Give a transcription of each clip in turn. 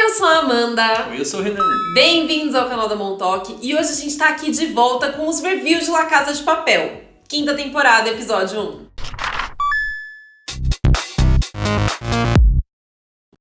eu sou a Amanda. Oi, eu sou o Renan. Bem-vindos ao canal da Montoque. E hoje a gente tá aqui de volta com os reviews de La Casa de Papel. Quinta temporada, episódio 1.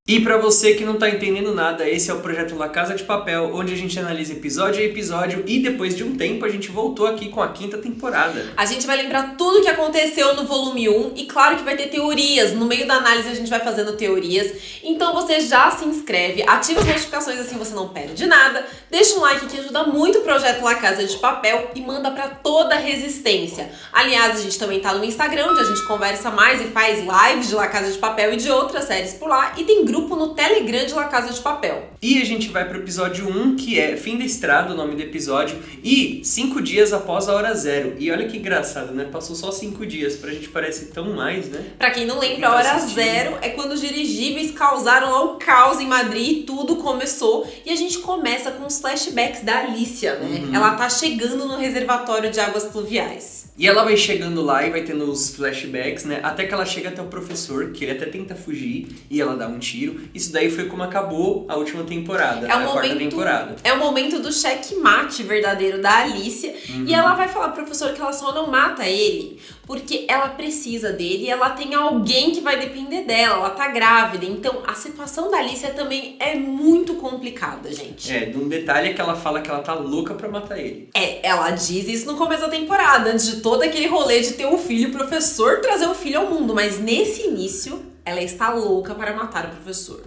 E pra você que não tá entendendo nada, esse é o projeto La Casa de Papel, onde a gente analisa episódio a episódio e depois de um tempo a gente voltou aqui com a quinta temporada. A gente vai lembrar tudo o que aconteceu no volume 1 e claro que vai ter teorias. No meio da análise a gente vai fazendo teorias. Então você já se inscreve, ativa as notificações assim você não perde nada. Deixa um like que ajuda muito o projeto La Casa de Papel e manda pra toda a resistência. Aliás, a gente também tá no Instagram, onde a gente conversa mais e faz lives de La Casa de Papel e de outras séries por lá. E tem grupo no Telegram de La Casa de Papel. E a gente vai pro episódio 1, que é Fim da Estrada, o nome do episódio, e 5 dias após a hora zero. E olha que engraçado, né? Passou só 5 dias, pra gente parece tão mais, né? Pra quem não lembra, a hora zero é quando os dirigíveis causaram lá o caos em Madrid e tudo começou. E a gente começa com os flashbacks da Alicia, né? Ela tá chegando no reservatório de águas pluviais. E ela vai chegando lá e vai tendo os flashbacks, né? Até que ela chega até o professor, que ele até tenta fugir e ela dá um tiro. Isso daí foi como acabou a última temporada, a quarta temporada. É o momento do checkmate verdadeiro da Alicia. E ela vai falar pro professor que ela só não mata ele porque ela precisa dele e ela tem alguém que vai depender dela. Ela tá grávida. Então a situação da Alicia também é muito complicada, gente. Um detalhe é que ela fala que ela tá louca pra matar ele. Ela diz isso no começo da temporada, antes de todo aquele rolê de ter um filho, o professor trazer o filho ao mundo. Mas nesse início, ela está louca para matar o professor.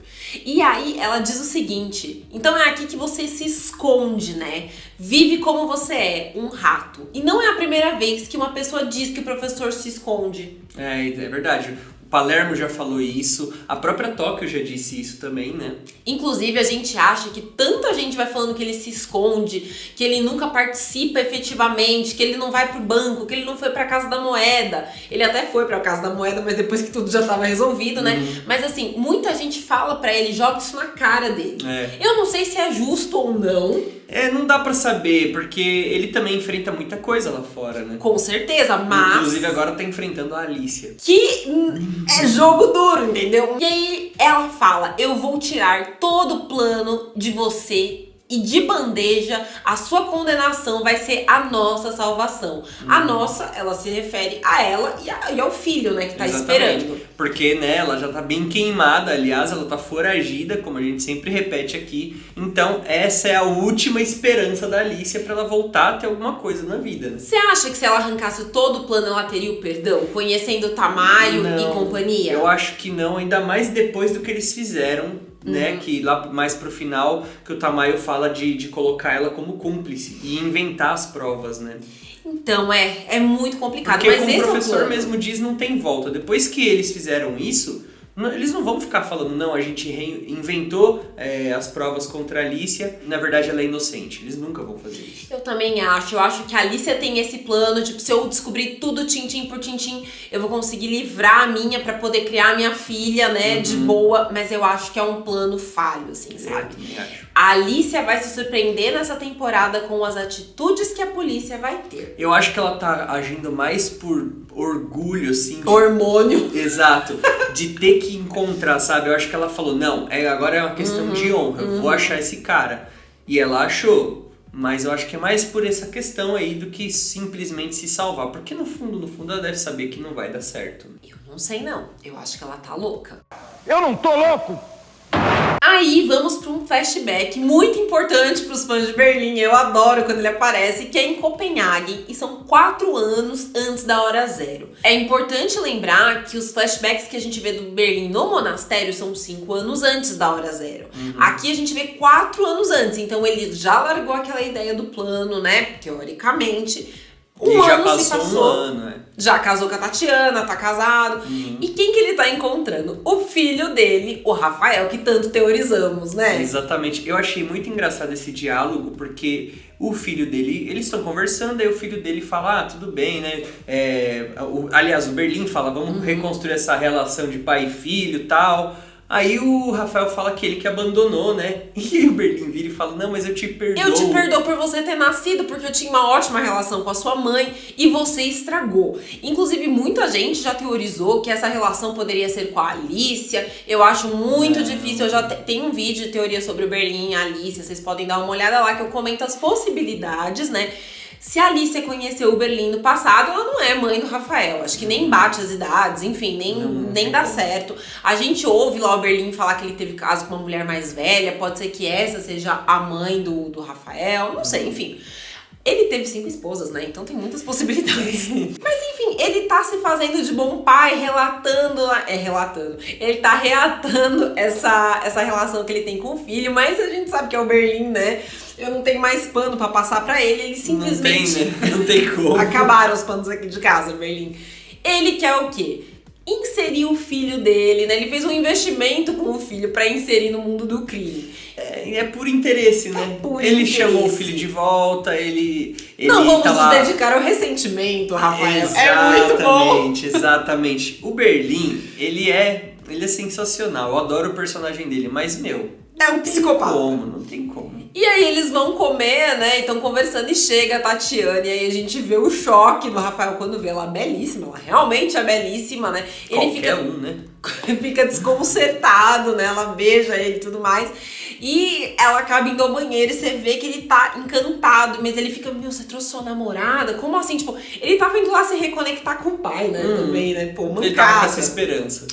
E aí ela diz o seguinte: então é aqui que você se esconde, né? Vive como você é, um rato. E não é a primeira vez que uma pessoa diz que o professor se esconde. É verdade. Palermo já falou isso, a própria Tóquio já disse isso também, né? Inclusive, a gente acha que tanta gente vai falando que ele se esconde, que ele nunca participa efetivamente, que ele não vai pro banco, que ele não foi pra Casa da Moeda. Ele até foi pra Casa da Moeda, mas depois que tudo já tava resolvido, né? Mas assim, muita gente fala pra ele, joga isso na cara dele. Eu não sei se é justo ou não. Não dá pra saber, porque ele também enfrenta muita coisa lá fora, né? Com certeza, mas... Inclusive agora tá enfrentando a Alicia. Que é jogo duro, entendeu? E aí ela fala, eu vou tirar todo o plano de você e de bandeja, a sua condenação vai ser a nossa salvação. A nossa, ela se refere a ela e ao filho, né, que tá esperando. Porque, né, ela já tá bem queimada, aliás, ela tá foragida, como a gente sempre repete aqui. Então, essa é a última esperança da Alicia pra ela voltar a ter alguma coisa na vida, né? Você acha que se ela arrancasse todo o plano, ela teria o perdão? Conhecendo o Tamayo e companhia? Eu acho que não, ainda mais depois do que eles fizeram. Né, que lá mais pro final que o Tamayo fala de colocar ela como cúmplice e inventar as provas, né? Então é muito complicado. Porque mas como esse o professor é o mesmo diz, não tem volta. Depois que eles fizeram isso, eles não vão ficar falando, não, a gente inventou as provas contra a Alicia, na verdade ela é inocente. Eles nunca vão fazer isso. Eu também acho. Eu acho que a Alicia tem esse plano, tipo, se eu descobrir tudo tintim por tintim, eu vou conseguir livrar a minha pra poder criar a minha filha, né, de boa. Mas eu acho que é um plano falho, assim, sabe? Eu também acho. A Alicia vai se surpreender nessa temporada com as atitudes que a polícia vai ter. Eu acho que ela tá agindo mais por orgulho, assim. Hormônio. Exato. De ter que encontrar, sabe? Eu acho que ela falou, não, agora é uma questão de honra, eu vou achar esse cara. E ela achou. Mas eu acho que é mais por essa questão aí do que simplesmente se salvar. Porque no fundo ela deve saber que não vai dar certo. Eu não sei não. Eu acho que ela tá louca. Eu não tô louco! Aí vamos para um flashback muito importante para os fãs de Berlim, eu adoro quando ele aparece, que é em Copenhague e são 4 anos antes da hora zero. É importante lembrar que os flashbacks que a gente vê do Berlim no monastério são 5 anos antes da hora zero. Aqui a gente vê 4 anos antes, então ele já largou aquela ideia do plano, né, teoricamente. Já passou um ano, Já casou com a Tatiana, tá casado. E quem que ele tá encontrando? O filho dele, o Rafael, que tanto teorizamos, né? Exatamente. Eu achei muito engraçado esse diálogo, porque o filho dele, eles estão conversando, aí o filho dele fala, tudo bem, né? Aliás, o Berlim fala, vamos reconstruir essa relação de pai e filho e tal. Aí o Rafael fala que ele que abandonou, né? E o Berlim vira e fala, não, mas eu te perdoo. Eu te perdoo por você ter nascido, porque eu tinha uma ótima relação com a sua mãe e você estragou. Inclusive, muita gente já teorizou que essa relação poderia ser com a Alicia. Eu acho muito difícil. Eu já tenho um vídeo de teoria sobre o Berlim e a Alicia. Vocês podem dar uma olhada lá que eu comento as possibilidades, né? Se a Alicia conheceu o Berlim no passado, ela não é mãe do Rafael. Acho que nem bate as idades, enfim, nem dá certo. A gente ouve lá o Berlim falar que ele teve caso com uma mulher mais velha. Pode ser que essa seja a mãe do Rafael, não sei, enfim. Ele teve 5 esposas, né? Então tem muitas possibilidades. Mas enfim, ele tá se fazendo de bom pai, relatando. Ele tá reatando essa relação que ele tem com o filho, mas a gente sabe que é o Berlim, né? Eu não tenho mais pano pra passar pra ele simplesmente. Não tem, né? Não tem como. Acabaram os panos aqui de casa, Berlim. Ele quer o quê? Inserir o filho dele, né? Ele fez um investimento com o filho pra inserir no mundo do crime. É por interesse, né? Ele chamou o filho de volta, ele não vamos tá nos lá... dedicar ao ressentimento, Rafael. É muito bom. Exatamente. O Berlim, ele é sensacional. Eu adoro o personagem dele, mas, é um psicopata. Não tem como. E aí eles vão comer, né? E estão conversando e chega a Tatiana. E aí a gente vê o choque do Rafael quando vê ela belíssima. Ela realmente é belíssima, né? Ele fica desconcertado, né? Ela beija ele e tudo mais. E ela acaba indo ao banheiro e você vê que ele tá encantado. Mas ele fica, você trouxe sua namorada? Como assim? Tipo, ele tava indo lá se reconectar com o pai, né? Também, né? Pô, mancada. Ele tava com essa esperança.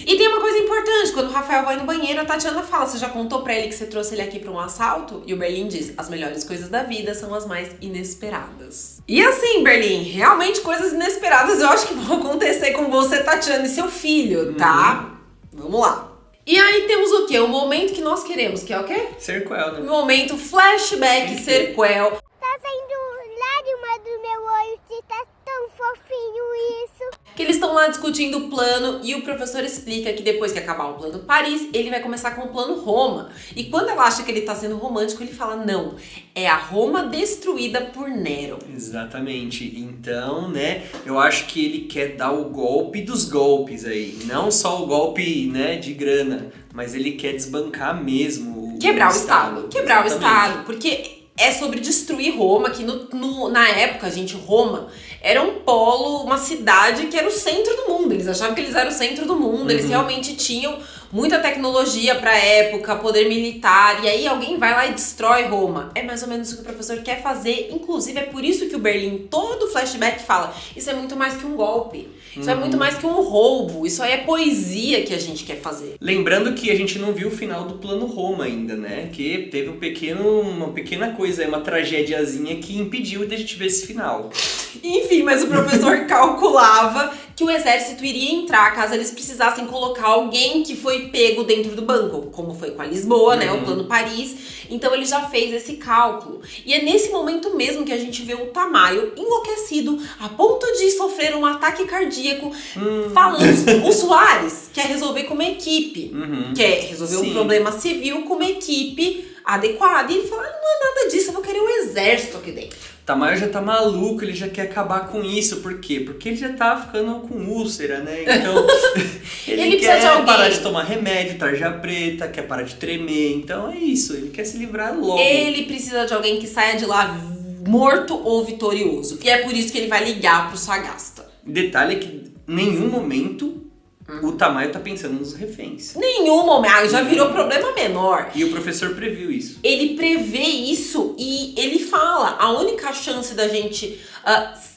E tem uma coisa importante. Quando o Rafael vai no banheiro, a Tatiana fala, você já contou pra ele que você trouxe ele aqui pra um assalto? E o Berlim diz, as melhores coisas da vida são as mais inesperadas. E assim, Berlim, realmente coisas inesperadas eu acho que vão acontecer com você, Tatiana, e seu filho, tá? Vamos lá. E aí temos o quê? O momento que nós queremos, que é o quê? Sequel, né? O momento flashback, sequel. Tá saindo lágrima do meu olho, que tá tão fofinho isso. Que eles estão lá discutindo o plano e o professor explica que depois que acabar o plano Paris, ele vai começar com o plano Roma. E quando ela acha que ele tá sendo romântico, ele fala, não, é a Roma destruída por Nero. Exatamente. Então, né, eu acho que ele quer dar o golpe dos golpes aí. Não só o golpe, né, de grana, mas ele quer desbancar mesmo Quebrar o Estado. Quebrar o Estado, porque é sobre destruir Roma, que na época, gente, Roma era um polo, uma cidade que era o centro do mundo. Eles achavam que eles eram o centro do mundo, eles realmente tinham muita tecnologia pra época, poder militar, e aí alguém vai lá e destrói Roma. É mais ou menos o que o professor quer fazer, inclusive é por isso que o Berlim, todo o flashback fala, isso é muito mais que um golpe, isso é muito mais que um roubo, isso aí é poesia que a gente quer fazer. Lembrando que a gente não viu o final do plano Roma ainda, né? Que teve uma pequena coisa, uma tragédiazinha que impediu de a gente ver esse final. Enfim, mas o professor calculava que o exército iria entrar caso eles precisassem colocar alguém que foi pego dentro do banco, como foi com a Lisboa, né, o plano Paris. Então ele já fez esse cálculo. E é nesse momento mesmo que a gente vê o Tamayo enlouquecido, a ponto de sofrer um ataque cardíaco, falando, o Soares quer resolver com uma equipe, quer resolver um problema civil com uma equipe adequada. E ele fala, não é nada disso, eu vou querer um exército aqui dentro. Tamayo já tá maluco, ele já quer acabar com isso. Por quê? Porque ele já tá ficando com úlcera, né? Então, ele quer parar de tomar remédio, tarja preta, quer parar de tremer. Então é isso, ele quer se livrar logo. Ele precisa de alguém que saia de lá morto ou vitorioso. E é por isso que ele vai ligar pro Sagasta. Detalhe é que em nenhum momento o Tamayo tá pensando nos reféns. Nenhum momento, já virou problema menor. E o professor previu isso. Ele prevê isso e ele fala, a única chance da gente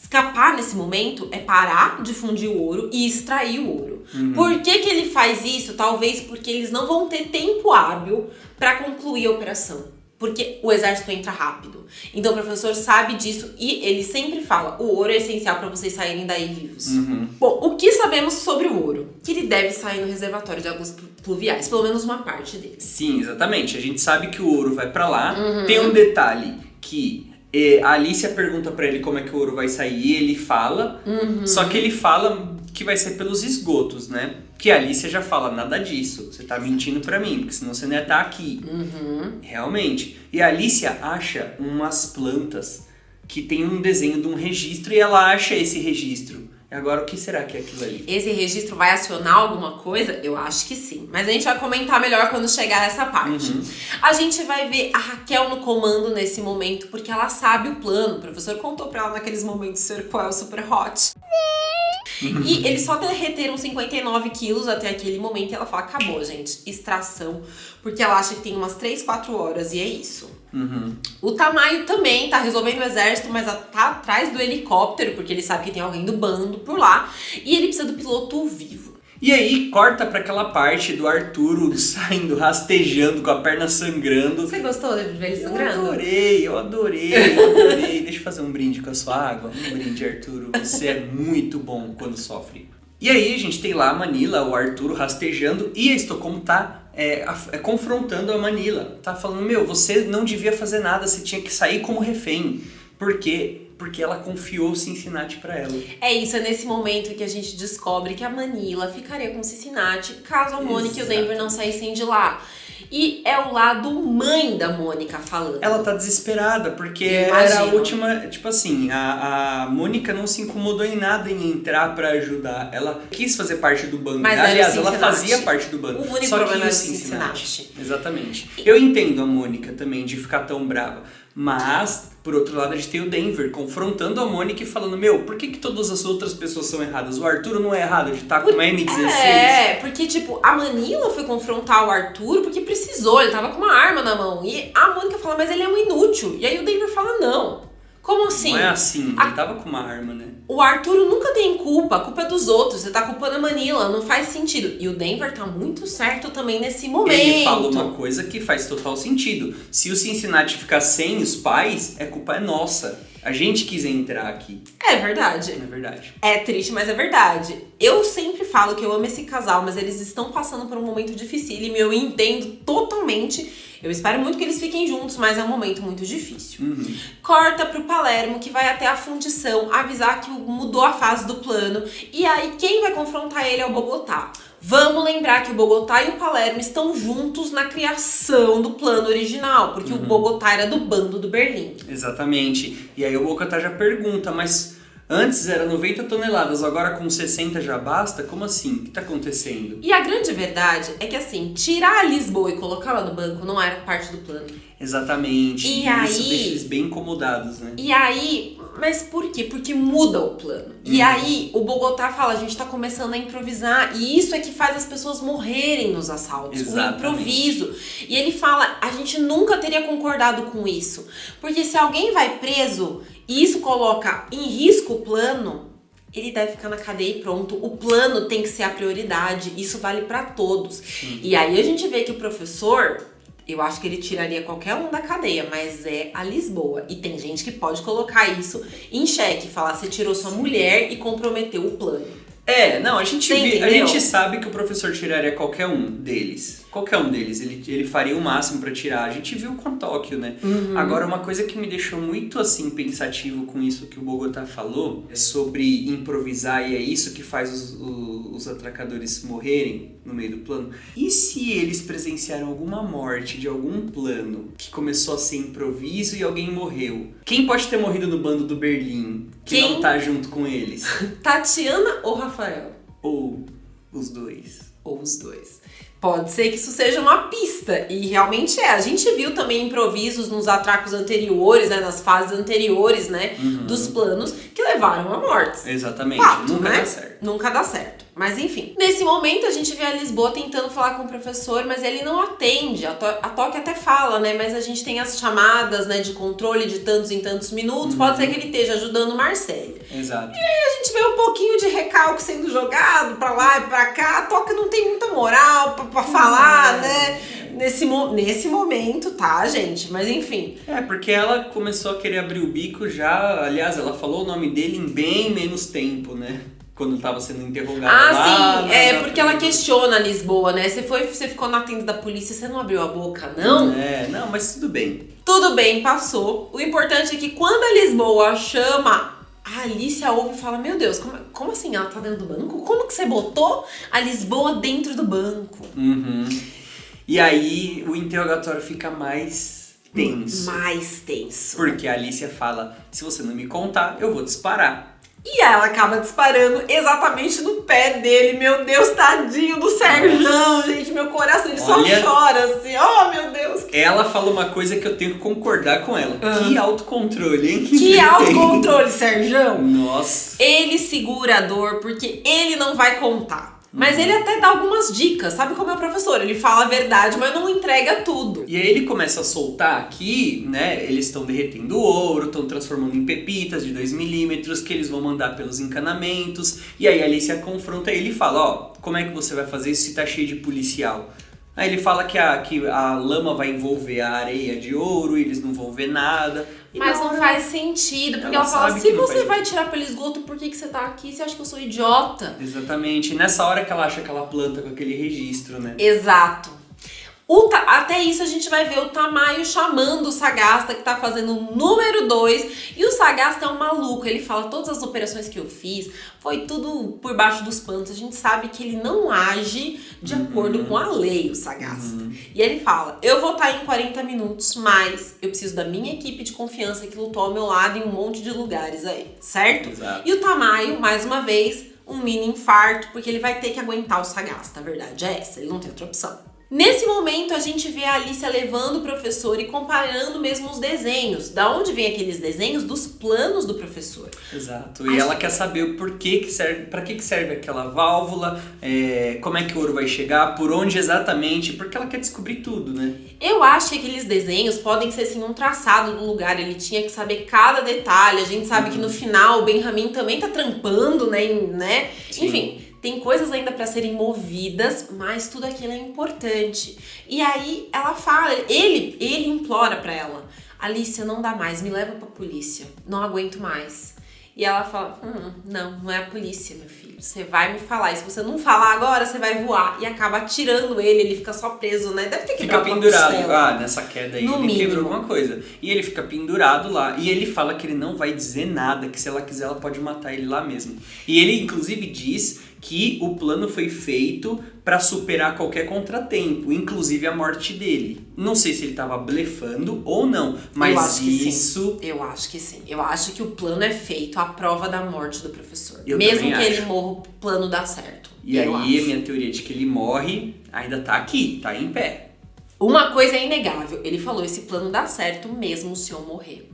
escapar nesse momento é parar de fundir o ouro e extrair o ouro. Por que ele faz isso? Talvez porque eles não vão ter tempo hábil para concluir a operação. Porque o exército entra rápido. Então o professor sabe disso e ele sempre fala, o ouro é essencial para vocês saírem daí vivos. Bom, o que sabemos sobre o ouro? Que ele deve sair no reservatório de águas pluviais, pelo menos uma parte dele. Sim, exatamente. A gente sabe que o ouro vai para lá. Tem um detalhe que a Alicia pergunta para ele como é que o ouro vai sair e ele fala. Só que ele fala que vai ser pelos esgotos, né? Que a Alicia já fala, nada disso, você tá mentindo pra mim, porque senão você não ia estar aqui. Realmente. E a Alicia acha umas plantas que tem um desenho de um registro e ela acha esse registro. Agora, o que será que é aquilo ali? Esse registro vai acionar alguma coisa? Eu acho que sim. Mas a gente vai comentar melhor quando chegar essa parte. A gente vai ver a Raquel no comando nesse momento, porque ela sabe o plano. O professor contou pra ela naqueles momentos ser qual super hot. E eles só derreteram 59 quilos até aquele momento e ela fala, acabou, gente, extração. Porque ela acha que tem umas 3, 4 horas e é isso. O Tamayo também tá resolvendo o exército, mas tá atrás do helicóptero, porque ele sabe que tem alguém do bando por lá. E ele precisa do piloto vivo. E aí, corta pra aquela parte do Arturo saindo, rastejando, com a perna sangrando. Você gostou de ver ele sangrando? Eu adorei. Deixa eu fazer um brinde com a sua água. Um brinde, Arturo. Você é muito bom quando sofre. E aí, a gente tem lá a Manila, o Arturo rastejando, e a Estocolmo tá confrontando a Manila. Tá falando, você não devia fazer nada, você tinha que sair como refém. Por quê? Porque ela confiou o Cincinnati pra ela. É isso, é nesse momento que a gente descobre que a Manila ficaria com o Cincinnati caso a Mônica e o Denver não saíssem de lá. E é o lado mãe da Mônica falando. Ela tá desesperada, porque era a última... Tipo assim, a Mônica não se incomodou em nada em entrar pra ajudar. Ela quis fazer parte do bando. Mas aliás, ela fazia parte do bando. O único só problema que era o o Cincinnati. Exatamente. Eu entendo a Mônica também de ficar tão brava. Mas, por outro lado, a gente tem o Denver confrontando a Mônica e falando, por que todas as outras pessoas são erradas? O Arturo não é errado de estar com uma M16? Porque, a Manila foi confrontar o Arturo porque precisou, ele tava com uma arma na mão. E a Mônica fala, mas ele é um inútil. E aí o Denver fala, não. Como assim? Não é assim, ele tava com uma arma, né? O Arturo nunca tem culpa, a culpa é dos outros, você tá culpando a Manila, não faz sentido. E o Denver tá muito certo também nesse momento. Ele fala uma coisa que faz total sentido. Se o Cincinnati ficar sem os pais, a culpa é nossa. A gente quis entrar aqui. É verdade. É verdade. É triste, mas é verdade. Eu sempre falo que eu amo esse casal, mas eles estão passando por um momento dificílimo e eu entendo totalmente. Eu espero muito que eles fiquem juntos, mas é um momento muito difícil. Corta pro Palermo, que vai até a fundição avisar que mudou a fase do plano. E aí, quem vai confrontar ele é o Bogotá. Vamos lembrar que o Bogotá e o Palermo estão juntos na criação do plano original, porque o Bogotá era do bando do Berlim. Exatamente. E aí o Bogotá já pergunta, mas antes era 90 toneladas, agora com 60 já basta? Como assim? O que tá acontecendo? E a grande verdade é que, assim, tirar a Lisboa e colocá-la no banco não era parte do plano. Exatamente. E isso aí, deixa eles bem incomodados, né? E aí, mas por quê? Porque muda o plano. E aí, o Bogotá fala, a gente tá começando a improvisar. E isso é que faz as pessoas morrerem nos assaltos. Exatamente. O improviso. E ele fala, a gente nunca teria concordado com isso. Porque se alguém vai preso e isso coloca em risco o plano, ele deve ficar na cadeia e pronto. O plano tem que ser a prioridade. Isso vale pra todos. E aí a gente vê que o professor... Eu acho que ele tiraria qualquer um da cadeia, mas é a Lisboa. E tem gente que pode colocar isso em xeque, falar você tirou sua mulher e comprometeu o plano. Não, a gente sabe que o professor tiraria qualquer um deles. Qualquer um deles, ele faria o máximo pra tirar. A gente viu com Tóquio, né? Agora, uma coisa que me deixou muito, assim, pensativo com isso que o Bogotá falou, é sobre improvisar, e é isso que faz os atracadores morrerem no meio do plano. E se eles presenciaram alguma morte de algum plano que começou a ser improviso e alguém morreu? Quem pode ter morrido no bando do Berlim que não tá junto com eles? Tatiana ou Rafael? Ou os dois? Ou os dois. Pode ser que isso seja uma pista, e realmente é. A gente viu também improvisos nos atracos anteriores, né, nas fases anteriores, né, dos planos, que levaram a mortes. Exatamente, Fato, nunca né? dá certo. Nunca dá certo. Mas enfim, nesse momento a gente vê a Lisboa tentando falar com o professor, mas ele não atende. A Tóquio até fala, né, mas a gente tem as chamadas, né, de controle de tantos em tantos minutos, pode ser que ele esteja ajudando o Marcelo. Exato. E aí a gente vê um pouquinho de recalque sendo jogado pra lá e pra cá. A Tóquio não tem muita moral pra falar, né? Nesse momento, tá, gente? Mas enfim. Porque ela começou a querer abrir o bico já. Aliás, ela falou o nome dele em bem menos tempo, né? Quando tava sendo interrogada lá. Sim, porque ela questiona a Lisboa, né? Você ficou na tenda da polícia, você não abriu a boca, não? Não, mas tudo bem. Tudo bem, passou. O importante é que quando a Lisboa chama, a Alicia ouve e fala, meu Deus, como assim ela tá dentro do banco? Como que você botou a Lisboa dentro do banco? E aí o interrogatório fica mais tenso. Mais tenso. Porque a Alicia fala, se você não me contar, eu vou disparar. E ela acaba disparando exatamente no pé dele. Meu Deus, tadinho do Serjão, gente. Meu coração, ele só chora assim. Oh, meu Deus. Ela fala uma coisa que eu tenho que concordar com ela. Que autocontrole, hein? Que autocontrole, Serjão. Nossa. Ele segura a dor porque ele não vai contar. Mas ele até dá algumas dicas, sabe como é o professor? Ele fala a verdade, mas não entrega tudo. E aí ele começa a soltar aqui, né? Eles estão derretendo o ouro, estão transformando em pepitas de 2 milímetros, que eles vão mandar pelos encanamentos. E aí a Alicia confronta ele e fala, ó, como é que você vai fazer isso se tá cheio de policial? Aí ele fala que a lama vai envolver a areia de ouro, e eles não vão ver nada. Mas não faz sentido, porque ela fala, se você vai tirar pelo esgoto, por que você tá aqui? Você acha que eu sou idiota? Exatamente. Nessa hora que ela acha aquela planta com aquele registro, né? Exato. Até isso a gente vai ver o Tamayo chamando o Sagasta, que tá fazendo o número 2. E o Sagasta é um maluco. Ele fala, todas as operações que eu fiz, foi tudo por baixo dos panos. A gente sabe que ele não age de acordo com a lei, o Sagasta. E ele fala, eu vou estar em 40 minutos, mas eu preciso da minha equipe de confiança que lutou ao meu lado em um monte de lugares aí, certo? Exato. E o Tamayo, mais uma vez, um mini infarto, porque ele vai ter que aguentar o Sagasta. A verdade é essa, ele não tem outra opção. Nesse momento, a gente vê a Alicia levando o professor e comparando mesmo os desenhos. Da onde vem aqueles desenhos? Dos planos do professor. Exato. E ela quer saber o porquê que serve, para que serve aquela válvula, como é que o ouro vai chegar, por onde exatamente, porque ela quer descobrir tudo, né? Eu acho que aqueles desenhos podem ser assim um traçado do lugar. Ele tinha que saber cada detalhe. A gente sabe que no final o Benjamin também tá trampando, né? Sim. Enfim. Tem coisas ainda para serem movidas, mas tudo aquilo é importante. E aí ela fala, ele implora pra ela, Alicia, não dá mais, me leva pra polícia, não aguento mais. E ela fala, não é a polícia, meu filho, você vai me falar, e se você não falar agora, você vai voar. E acaba atirando ele fica só preso, né? Deve ter quebrado fica pendurado. Costela. Nessa queda aí, No ele mínimo. quebrou alguma coisa. E ele fica pendurado lá, e ele fala que ele não vai dizer nada, que se ela quiser, ela pode matar ele lá mesmo. E ele, inclusive, diz que o plano foi feito pra superar qualquer contratempo, inclusive a morte dele. Não sei se ele tava blefando ou não, mas eu acho que isso... Sim. Eu acho que sim. Eu acho que o plano é feito à prova da morte do professor. Eu mesmo também que acho. ele morra, o plano dá certo. E aí, a minha teoria de que ele morre ainda tá aqui, tá em pé. Uma coisa é inegável, ele falou, esse plano dá certo mesmo se eu morrer.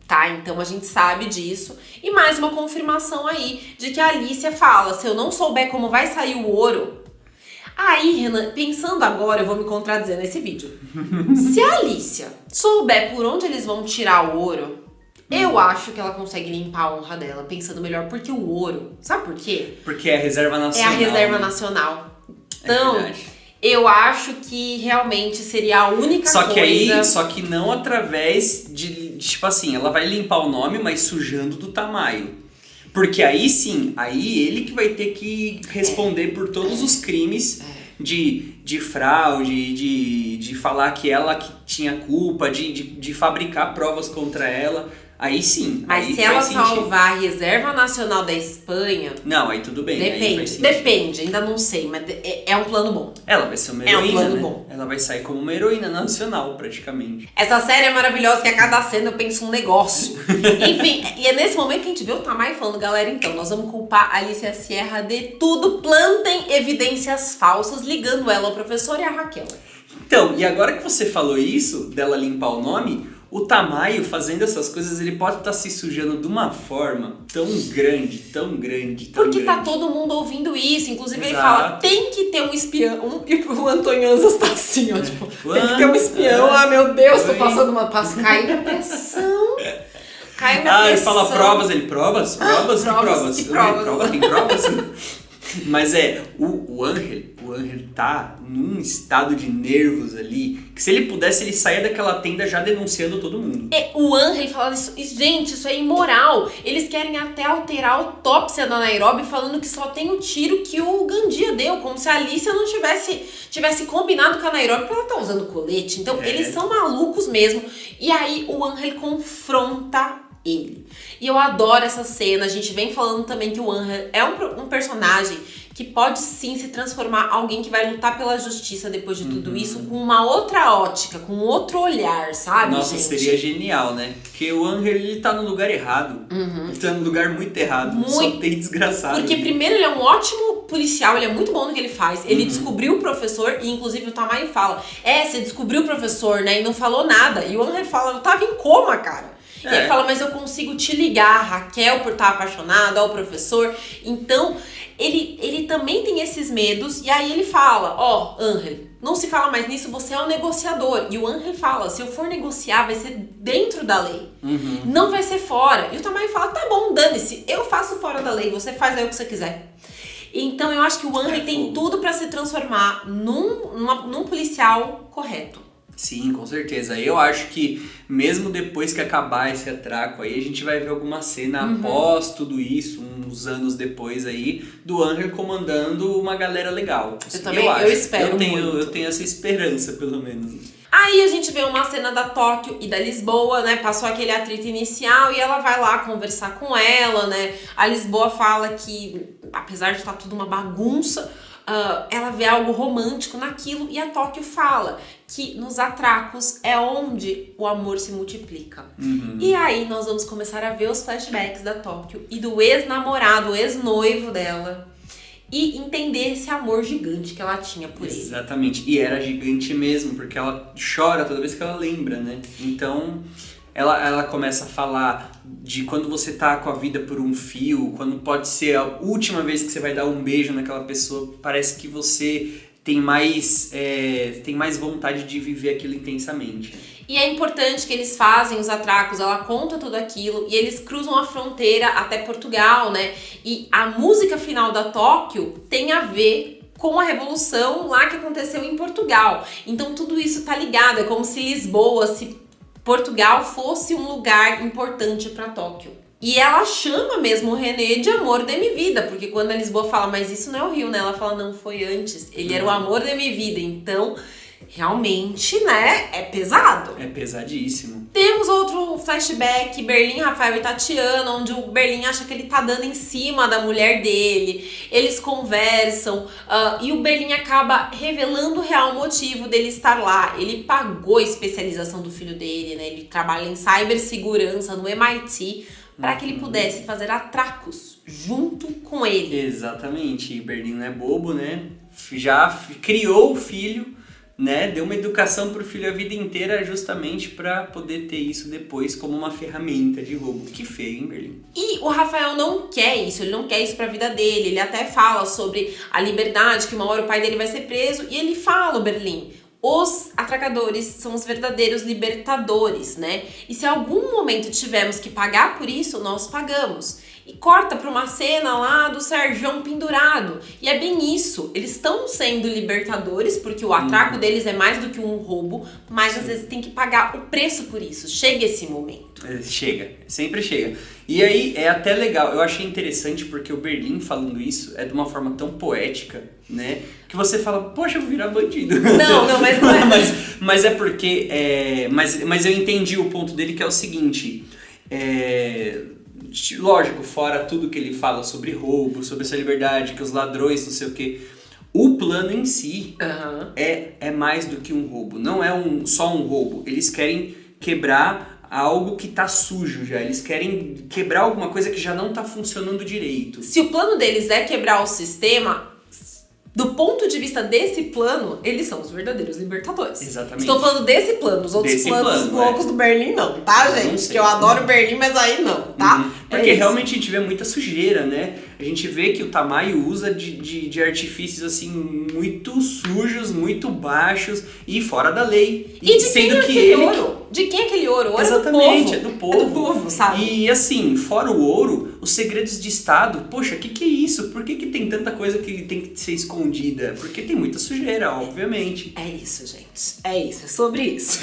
Tá, então a gente sabe disso. E mais uma confirmação aí de que a Alicia fala, se eu não souber como vai sair o ouro... Aí, Renan, pensando agora, eu vou me contradizer nesse vídeo. Se a Alicia souber por onde eles vão tirar o ouro, eu acho que ela consegue limpar a honra dela, pensando melhor, porque o ouro... Sabe por quê? Porque é a reserva nacional. É a reserva né? nacional. É Então... verdade. Eu acho que realmente seria a única coisa... Só que não através de, tipo assim, ela vai limpar o nome, mas sujando do Tamayo. Porque aí sim, aí ele que vai ter que responder por todos os crimes de fraude, de falar que ela que tinha culpa, de fabricar provas contra ela. Aí sim. Mas aí se ela faz sentido. salvar a Reserva Nacional da Espanha... Não, aí tudo bem. aí faz sentido. Depende, ainda não sei, mas é um plano bom. Ela vai ser uma É um heroína, plano né? bom. Ela vai sair como uma heroína nacional, praticamente. Essa série é maravilhosa, que a cada cena eu penso um negócio. Enfim, e é nesse momento que a gente vê o Tamayo falando, galera, então, nós vamos culpar a Alicia Sierra de tudo. Plantem evidências falsas, ligando ela ao professor e a Raquel. Então, e agora que você falou isso, dela limpar o nome, o Tamayo fazendo essas coisas, ele pode estar se sujando de uma forma tão grande, tão grande, tão Porque grande. tá todo mundo ouvindo isso. Inclusive ele Exato. fala, tem que ter um espião. E o Antônio Anzas tá assim, ó, tipo, tem que ter um espião. Ah, meu Deus, tô passando uma... Caindo a pressão. Caindo a pressão. Ele fala provas, ele provas? Provas? Que provas, provas? que provas. Prova, tem provas? Mas o Ángel tá num estado de nervos ali, que se ele pudesse, ele saia daquela tenda já denunciando todo mundo. O Ángel fala isso, gente, isso é imoral. Eles querem até alterar a autópsia da Nairobi, falando que só tem o tiro que o Gandia deu, como se a Alicia não tivesse combinado com a Nairobi pra ela estar usando colete. Então, eles são malucos mesmo. E aí, o Ángel confronta ele. E eu adoro essa cena. A gente vem falando também que o Ángel é um personagem que pode sim se transformar alguém que vai lutar pela justiça depois de tudo isso, com uma outra ótica, com outro olhar, sabe, Nossa, gente? seria genial, né? Porque o Ángel, ele tá no lugar errado. Ele tá no lugar muito errado. Só tem desgraçado. Porque primeiro ele é um ótimo policial, ele é muito bom no que ele faz. Ele descobriu o professor e inclusive o Tamai fala, você descobriu o professor, né? E não falou nada. E o Ángel fala, eu tava em coma, cara. E ele fala, mas eu consigo te ligar, Raquel, por estar apaixonada, ao professor. Então, ele também tem esses medos. E aí ele fala, Ángel, não se fala mais nisso, você é um negociador. E o Ángel fala, se eu for negociar, vai ser dentro da lei. Não vai ser fora. E o Tamai fala, tá bom, dane-se, eu faço fora da lei, você faz aí o que você quiser. Então eu acho que o Ángel tem tudo pra se transformar num policial correto. Sim, com certeza. Eu acho que mesmo depois que acabar esse atraco aí, a gente vai ver alguma cena após tudo isso, uns anos depois aí, do Ángel comandando uma galera legal. Eu também, eu espero eu tenho essa esperança, pelo menos. Aí a gente vê uma cena da Tóquio e da Lisboa, né? Passou aquele atrito inicial e ela vai lá conversar com ela, né? A Lisboa fala que, apesar de estar tudo uma bagunça, ela vê algo romântico naquilo, e a Tóquio fala que nos atracos é onde o amor se multiplica. E aí nós vamos começar a ver os flashbacks da Tóquio e do ex-namorado, o ex-noivo dela, e entender esse amor gigante que ela tinha por ele. Exatamente, e era gigante mesmo, porque ela chora toda vez que ela lembra, né? Então ela começa a falar de quando você tá com a vida por um fio, quando pode ser a última vez que você vai dar um beijo naquela pessoa, parece que você tem mais vontade de viver aquilo intensamente. E é importante que eles fazem os atracos, ela conta tudo aquilo, e eles cruzam a fronteira até Portugal, né? E a música final da Tóquio tem a ver com a revolução lá que aconteceu em Portugal. Então tudo isso tá ligado, é como se Lisboa, se Portugal fosse um lugar importante para Tóquio. E ela chama mesmo o René de amor de minha vida, porque quando a Lisboa fala, mas isso não é o Rio, né? Ela fala, não, foi antes. Ele era o amor de minha vida. Então, realmente, né, é pesado. É pesadíssimo. Temos outro flashback, Berlim, Rafael e Tatiana, onde o Berlim acha que ele tá dando em cima da mulher dele. Eles conversam e o Berlim acaba revelando o real motivo dele estar lá. Ele pagou a especialização do filho dele, né? Ele trabalha em cibersegurança no MIT para que ele pudesse fazer atracos junto com ele. Exatamente, e Berlim não é bobo, né? Já criou o filho, né? Deu uma educação pro filho a vida inteira justamente para poder ter isso depois como uma ferramenta de roubo. Que feio, hein, Berlim? E o Rafael não quer isso, ele não quer isso pra vida dele. Ele até fala sobre a liberdade, que uma hora o pai dele vai ser preso. E ele fala, Berlim, os atracadores são os verdadeiros libertadores, né? E se algum momento tivermos que pagar por isso, nós pagamos. E corta pra uma cena lá do Serjão pendurado. E é bem isso. Eles estão sendo libertadores, porque o atraco deles é mais do que um roubo, mas às vezes tem que pagar o preço por isso. Chega esse momento. Chega, sempre chega. E aí é até legal, eu achei interessante porque o Berlim falando isso é de uma forma tão poética, né? Que você fala, poxa, eu vou virar bandido. Não, mas não é. mas é porque, mas eu entendi o ponto dele, que é o seguinte, lógico, fora tudo que ele fala sobre roubo, sobre essa liberdade, que os ladrões, não sei o quê, o plano em si é mais do que um roubo, não é só um roubo, eles querem quebrar algo que tá sujo já, eles querem quebrar alguma coisa que já não tá funcionando direito. Se o plano deles é quebrar o sistema, do ponto de vista desse plano, eles são os verdadeiros libertadores. Exatamente. Estou falando desse plano, os outros planos loucos do Berlim não, tá, gente? Que eu adoro Berlim, mas aí não, tá? Porque realmente a gente vê muita sujeira, né? A gente vê que o Tamayo usa de artifícios assim muito sujos, muito baixos e fora da lei. E de sendo quem é aquele ouro? De quem é aquele ouro? O ouro exatamente, é do povo. É do povo, sabe? E assim, fora o ouro, os segredos de Estado, poxa, o que é isso? Por que tem tanta coisa que tem que ser escondida? Porque tem muita sujeira, obviamente. É isso, gente. É isso, é sobre isso.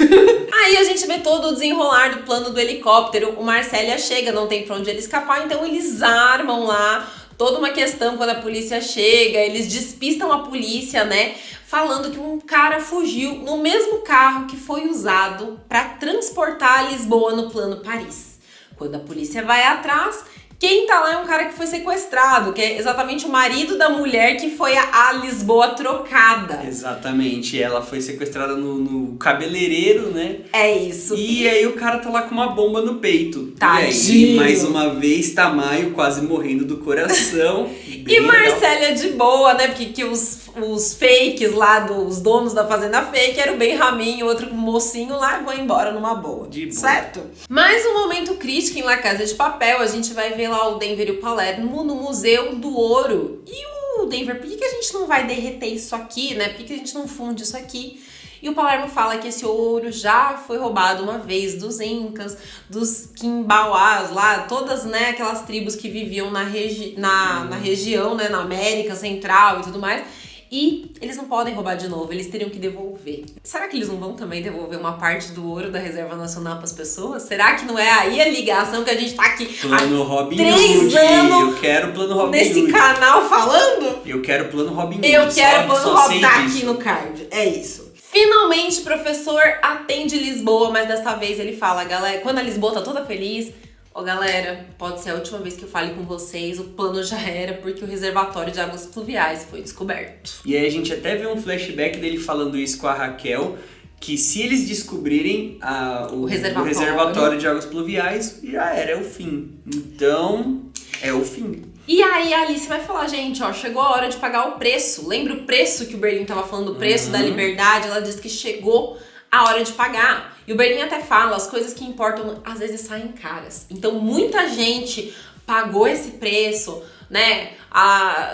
Aí a gente vê todo o desenrolar do plano do helicóptero. O Marcélia chega, não tem pra onde ele escapar, então eles armam lá toda uma questão quando a polícia chega, eles despistam a polícia, né? Falando que um cara fugiu no mesmo carro que foi usado para transportar a Lisboa no plano Paris. Quando a polícia vai atrás, Quem tá lá é um cara que foi sequestrado, que é exatamente o marido da mulher que foi a Lisboa trocada. Exatamente, ela foi sequestrada no cabeleireiro, né? É isso. E aí o cara tá lá com uma bomba no peito. Tadinho. E aí, mais uma vez, Tamayo quase morrendo do coração. E Marcélia de boa, né? Porque que os fakes lá, os donos da fazenda fake, era o Benjamin, outro mocinho lá, e vão embora numa boa. De boa. Certo? Mais um momento crítico em La Casa de Papel, a gente vai ver lá o Denver e o Palermo no Museu do Ouro. E o Denver, por que a gente não vai derreter isso aqui, né? Por que a gente não funde isso aqui? E o Palermo fala que esse ouro já foi roubado uma vez dos Incas, dos Quimbauás lá, todas, né, aquelas tribos que viviam na região, né, na América Central e tudo mais. E eles não podem roubar de novo, eles teriam que devolver. Será que eles não vão também devolver uma parte do ouro da Reserva Nacional para as pessoas? Será que não é aí a ligação que a gente tá aqui Plano Robin 3 Hood, anos eu quero plano Robin nesse Hood. canal falando? Eu quero plano Robin Hood. Eu quero plano só Robin, tá sei aqui disso. no card, é isso. Finalmente o professor atende Lisboa, mas dessa vez ele fala, galera, quando a Lisboa tá toda feliz, ó galera, pode ser a última vez que eu fale com vocês, o plano já era porque o reservatório de águas pluviais foi descoberto. E aí a gente até vê um flashback dele falando isso com a Raquel, que se eles descobrirem o reservatório de águas pluviais, já era, é o fim. Então, é o fim. E aí a Alice vai falar, gente, ó, chegou a hora de pagar o preço. Lembra o preço que o Berlim tava falando, o preço da liberdade? Ela diz que chegou a hora de pagar. E o Berlim até fala, as coisas que importam às vezes saem caras. Então muita gente pagou esse preço, né?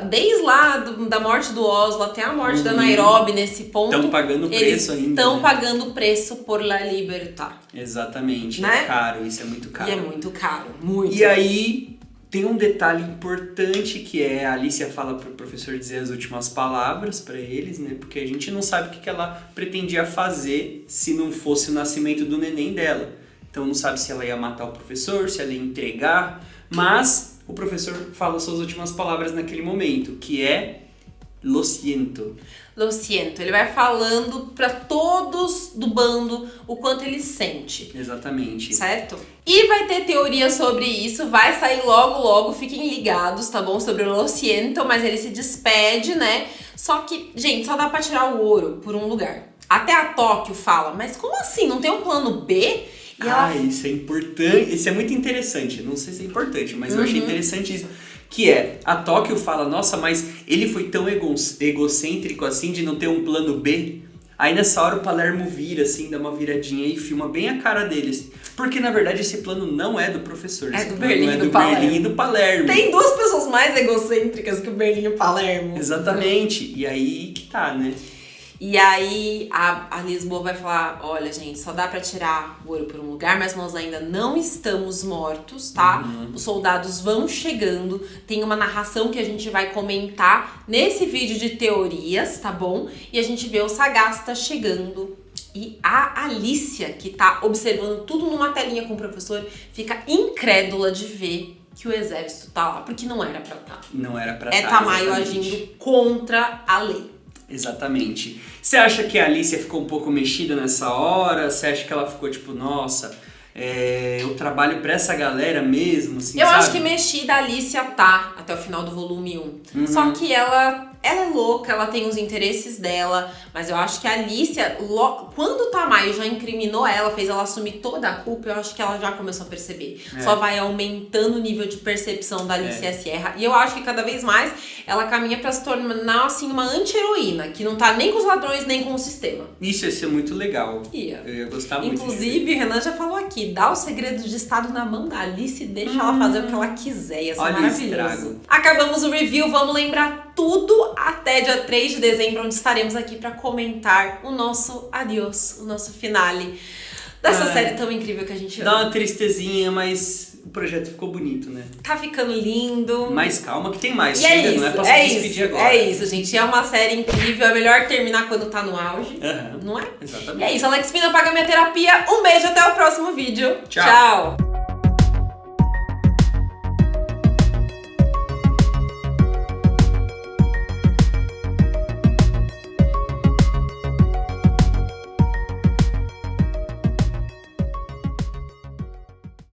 Desde lá da morte do Oslo até a morte da Nairobi, nesse ponto. Estão pagando preço ainda. Estão né? pagando preço por la libertad. Exatamente, Né? é caro, isso é muito caro. E é muito caro, muito. E aí tem um detalhe importante que é a Alicia fala pro professor dizer as últimas palavras para eles, né? Porque a gente não sabe o que ela pretendia fazer se não fosse o nascimento do neném dela. Então não sabe se ela ia matar o professor, se ela ia entregar, mas o professor fala suas últimas palavras naquele momento, que é lo siento. Lo siento. Ele vai falando pra todos do bando o quanto ele sente. Exatamente. Certo? E vai ter teoria sobre isso, vai sair logo, fiquem ligados, tá bom? Sobre o Lo siento, mas ele se despede, né? Só que, gente, só dá pra tirar o ouro por um lugar. Até a Tóquio fala, mas como assim? Não tem um plano B? E isso é importante, isso é muito interessante. Não sei se é importante, mas eu achei interessante isso. Que é, a Tóquio fala, nossa, mas ele foi tão egocêntrico assim de não ter um plano B. Aí nessa hora o Palermo vira assim, dá uma viradinha e filma bem a cara deles. Porque na verdade esse plano não é do professor. É do Berlim e do Palermo. Tem duas pessoas mais egocêntricas que o Berlim e o Palermo. Exatamente. E aí que tá, né? E aí a Lisboa vai falar, olha gente, só dá pra tirar o ouro por um lugar, mas nós ainda não estamos mortos, tá? Os soldados vão chegando, tem uma narração que a gente vai comentar nesse vídeo de teorias, tá bom? E a gente vê o Sagasta chegando e a Alicia, que tá observando tudo numa telinha com o professor, fica incrédula de ver que o exército tá lá, porque não era pra estar. Não era pra estar. É Tamayo agindo contra a lei. Exatamente. Você acha que a Alicia ficou um pouco mexida nessa hora? Você acha que ela ficou tipo, nossa, eu trabalho pra essa galera mesmo, assim, Eu sabe? acho que mexida a Alicia tá até o final do volume 1. Só que ela é louca, ela tem os interesses dela, mas eu acho que a Alicia, quando o Tamayo já incriminou ela, fez ela assumir toda a culpa, eu acho que ela já começou a perceber. Só vai aumentando o nível de percepção da Alicia Sierra. E eu acho que cada vez mais ela caminha pra se tornar, assim, uma anti-heroína, que não tá nem com os ladrões, nem com o sistema. Isso ia ser muito legal. Eu ia gostar muito. Inclusive, Renan já falou aqui, dá os segredos de estado na mão da Alice e deixa ela fazer o que ela quiser. Ia ser maravilhoso. Acabamos o review, vamos lembrar tudo até dia 3 de dezembro, onde estaremos aqui pra comentar o nosso adiós, o nosso finale dessa série tão incrível que a gente ama. Dá uma tristezinha, mas o projeto ficou bonito, né? Tá ficando lindo. Mas calma que tem mais. E Chega, é isso, não é pra se despedir agora. É isso, gente. É uma série incrível. É melhor terminar quando tá no auge. Não é? Exatamente. E é isso. Alex Pina paga minha terapia. Um beijo, até o próximo vídeo. Tchau.